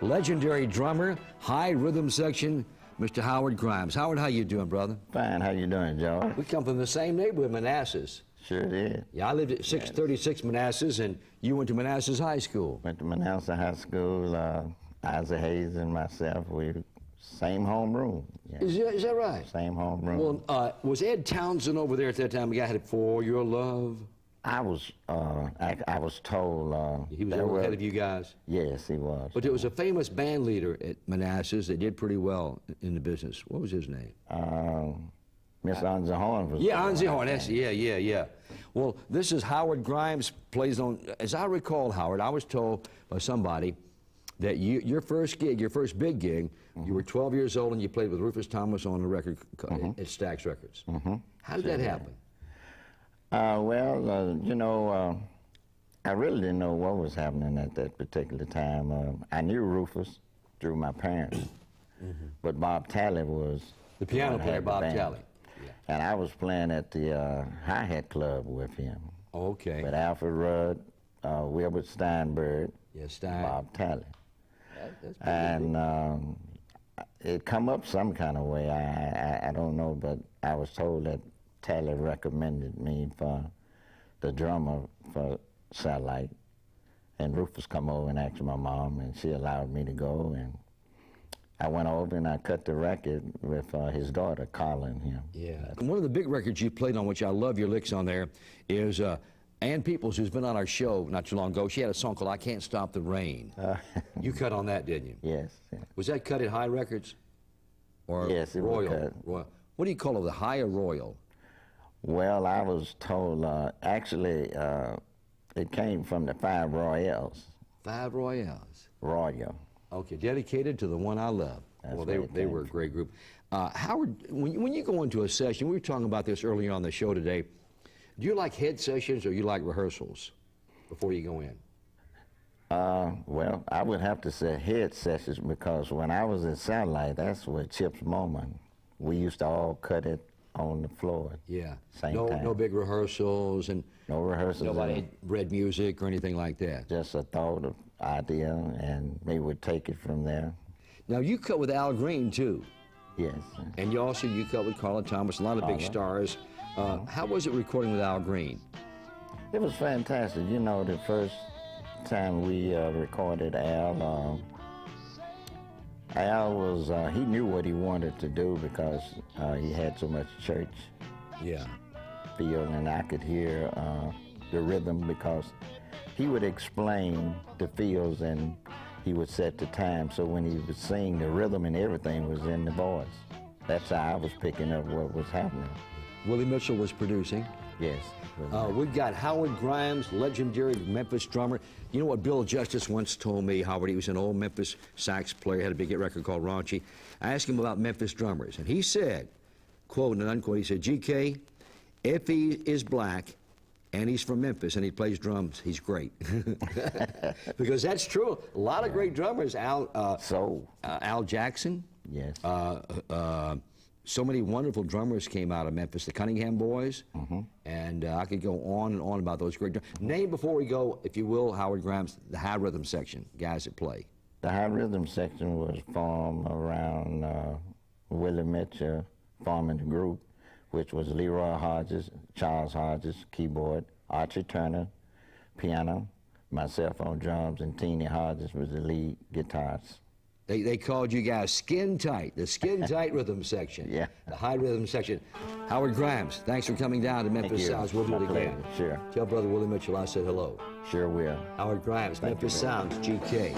legendary drummer, high rhythm section, Mr. Howard Grimes. Howard, how you doing, brother? Fine. How you doing, Joe? We come from the same neighborhood, Manassas. Sure did. Yeah, I lived at 636 Manassas, and you went to Manassas High School. Went to Manassas High School. Isaac Hayes and myself, we same homeroom. Yeah. Is that right? Same homeroom. Well, was Ed Townsend over there at that time? The guy had For Your Love. I was told he was ahead of you guys. Yes, he was. But there was a famous band leader at Manassas that did pretty well in the business. What was his name? Miss Anza Horn was. Yeah, Anza Horn. Yeah. Well, this is Howard Grimes, plays on. As I recall, Howard, I was told by somebody that your first gig, your first big gig, you were 12 years old and you played with Rufus Thomas on the record at Stax Records. How did that happen? You know, I really didn't know what was happening at that particular time. I knew Rufus through my parents, but Bob Talley was the piano player, Bob Talley. Yeah. And I was playing at the hi-hat club with him. Okay. With Alfred Rudd, Wilbert Steinberg, Bob Talley. And it come up some kind of way. I don't know, but I was told that Talley recommended me for the drummer for Satellite. And Rufus come over and asked my mom, and she allowed me to go. And I went over and I cut the record with his daughter, Carla, and him. Yeah. And one of the big records you played on, which I love your licks on there, is Ann Peoples, who's been on our show not too long ago. She had a song called I Can't Stop the Rain. You cut on that, didn't you? Yes. Was that cut at High Records? Or yes, it Royal? was cut. What do you call it, the High or Royal? Well, I was told, actually, it came from the 5 Royals. 5 Royals? Royal. Okay, dedicated to the one I love. That's well, they were a great group. Howard, when you go into a session, we were talking about this earlier on the show today, do you like head sessions or you like rehearsals before you go in? Well, I would have to say head sessions, because when I was in Satellite, that's where Chip's Moment, we used to all cut it on the floor. Yeah. Same time. No big rehearsals and no rehearsals. Nobody read music or anything like that. Just a thought of idea, and we would take it from there. Now you cut with Al Green too. Yes. And you cut with Carla Thomas, a lot of big stars. How was it recording with Al Green? It was fantastic. You know, the first time we recorded Al, Al was, he knew what he wanted to do because he had so much church feel, and I could hear the rhythm because he would explain the feels and he would set the time, so when he would sing, the rhythm and everything was in the voice. That's how I was picking up what was happening. Willie Mitchell was producing. Yes. We've got Howard Grimes, legendary Memphis drummer. You know what Bill Justice once told me, Howard? He was an old Memphis sax player, had a big hit record called Raunchy. I asked him about Memphis drummers, and he said, quote and unquote, he said, GK, if he is black and he's from Memphis and he plays drums, he's great. Because that's true. A lot of great drummers. Al Jackson. Yes. So many wonderful drummers came out of Memphis, the Cunningham Boys, and I could go on and on about those great drummers. Name, before we go, if you will, Howard Grimes, the high rhythm section, guys that play. The high rhythm section was formed around Willie Mitchell forming the group, which was Leroy Hodges, Charles Hodges, keyboard, Archie Turner, piano, myself on drums, and Teeny Hodges was the lead guitarist. They called you guys Skin Tight, the Skin Tight rhythm section. Yeah. The high rhythm section. Howard Grimes, thanks for coming down to Memphis Sounds. We'll do it again. Sure. Tell Brother Willie Mitchell I said hello. Sure will. Howard Grimes, Memphis Sounds, GK.